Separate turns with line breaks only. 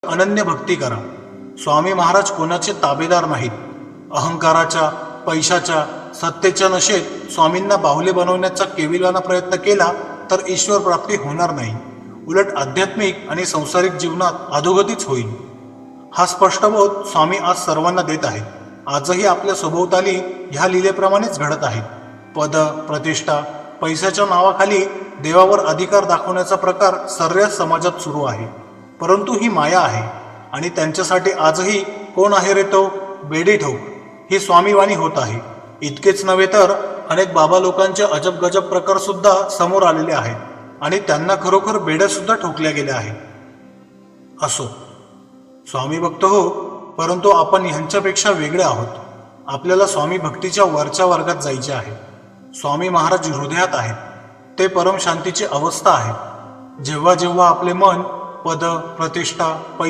अनन्य भक्ती करा. स्वामी महाराज कोणाचे ताबेदार नाहीत. अहंकाराच्या, पैशाच्या, सत्तेच्या नशेत स्वामींना बाहुले बनवण्याचा केविलाना प्रयत्न केला तर ईश्वर प्राप्ती होणार नाही. उलट आध्यात्मिक आणि संसारिक जीवनात अधोगतीच होईल. हा स्पष्ट बोध स्वामी आज सर्वांना देत आहेत. आजही आपल्या सभोवताली ह्या लीलेप्रमाणेच घडत आहेत. पद, प्रतिष्ठा, पैशाच्या नावाखाली देवावर अधिकार दाखवण्याचा प्रकार सर्रास समाजात सुरू आहे. परंतु ही माया आहे आणि त्यांच्यासाठी आजही कोण आहे रे तो बेडी ठोक ही स्वामीवाणी होत आहे. इतकेच नव्हे तर अनेक बाबा लोकांचे अजब गजब प्रकार सुद्धा समोर आलेले आहेत आणि त्यांना खरोखर बेड्या सुद्धा ठोकल्या गेल्या आहेत. असो, स्वामी भक्त हो, परंतु आपण ह्यांच्यापेक्षा वेगळे आहोत. आपल्याला स्वामी भक्तीच्या वरच्या वर्गात जायचे आहे. स्वामी महाराज हृदयात आहेत. ते परम शांतीची अवस्था आहे. जेव्हा जेव्हा आपले मन पद, प्रतिष्ठा, पैसे